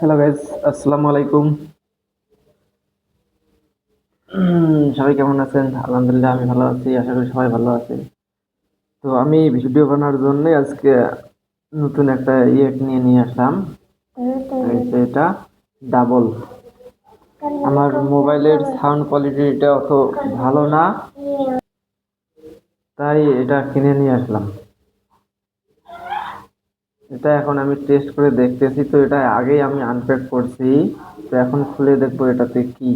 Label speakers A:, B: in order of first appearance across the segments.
A: Hello guys, আসসালামু আলাইকুম। সবাই কেমন আছেন? আলহামদুলিল্লাহ আমি ভালো আছি, আশা করি সবাই ভালো আছে। তো আমি ভিডিও বানানোর জন্য আজকে নতুন একটা নিয়ে আসলাম। এই যে এটা ডাবল। আমার মোবাইলের সাউন্ড কোয়ালিটিটা অত ভালো না, তাই এটা কিনে নিয়ে আসলাম। এটা এখন আমি টেস্ট করে দেখতেছি। তো এটা আগেই আমি আনপ্যাক করছি, তো এখন খুলে দেখবো এটাতে কি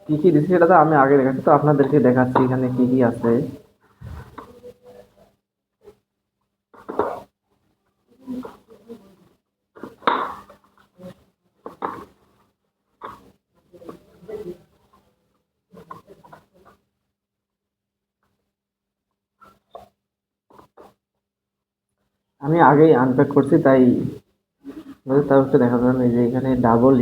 A: কি কি দিচ্ছে। এটা তো আমি আগে দেখাচ্ছি, তো আপনাদেরকে দেখাচ্ছি এখানে কি কি আছে। আমি আগেই আনপ্যাক করছি, তাই তার হচ্ছে দেখা যাবে এই যে এখানে ডাবল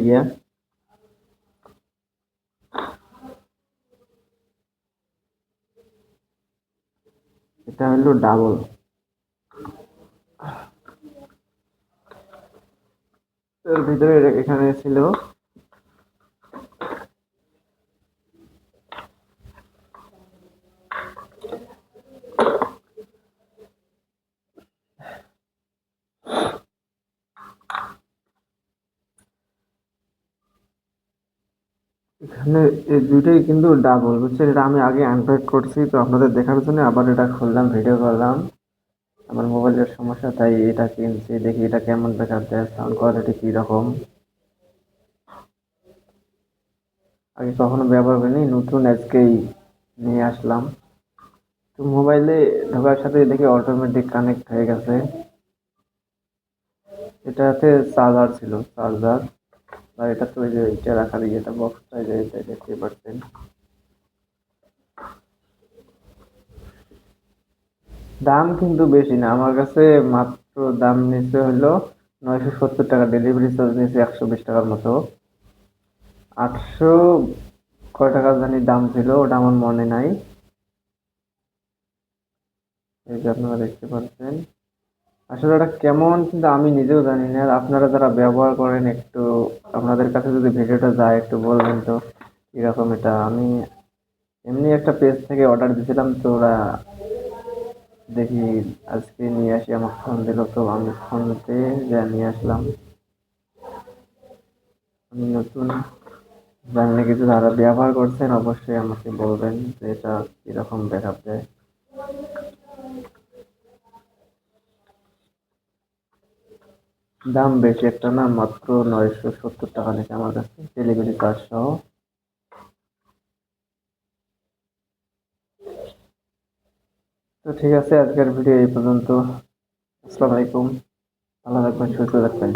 A: এটা হলো ডাবল। এর ভিতরে এখানে ছিল এখানে এই দুইটাই কিন্তু ডাবল, বুঝছেন? এটা আমি আগে আনপ্যাক করছি, তো আপনাদের দেখার জন্য আবার এটা খুললাম, ভিডিও করলাম। আমার মোবাইলের সমস্যা, তাই এটা কিনছি। দেখি এটা কেমন দেখা যায়, সাউন্ড কোয়ালিটি কি রকম। আগে কখনো ব্যবহার করিনি, নতুন আজকেই নিয়ে আসলাম। তো মোবাইলে ঢোকার সাথে দেখি অটোমেটিক কানেক্ট হয়ে গেছে। এটাতে চার্জার ছিল, চার্জার। আর এটা তো ওই যে এটা রাখার ইয়েটা, বক্সটা, যে এটা দেখতে পাচ্ছেন। দাম কিন্তু বেশি না আমার কাছে, মাত্র দাম নিচে হলো 970 টাকা। ডেলিভারি চার্জ নিয়েছে 120 টাকার মতো। 800 কয় টাকা জানি দাম ছিল, ওটা আমার মনে নাই। এই যে আপনারা দেখতে পাচ্ছেন। আসলে এটা কেমন কিন্তু আমি নিজেও জানি না। আর আপনারা যারা ব্যবহার করেন, একটু আপনাদের কাছে যদি ভিডিওটা যায় একটু বলবেন তো কিরকম এটা। আমি এমনি একটা পেজ থেকে অর্ডার দিয়েছিলাম, তো ওরা দেখি আজকে নিয়ে আসি, আমার ফোন দিল, তো আমি ফোনতে যা নিয়ে আসলাম। আমি নতুন, জানি না কিছু, যারা ব্যবহার করছেন অবশ্যই আমাকে বলবেন যে এটা কিরকম ব্যাকআপ দেয়। দাম বেশি একটা না, মাত্র 970 টাকা নিচ্ছে আমার কাছে, ডেলিভারি চার্জ সহ। তো ঠিক আছে, আজকের ভিডিও এই পর্যন্ত। আসসালামু আলাইকুম, ভালো থাকবেন, সুস্থ থাকবেন।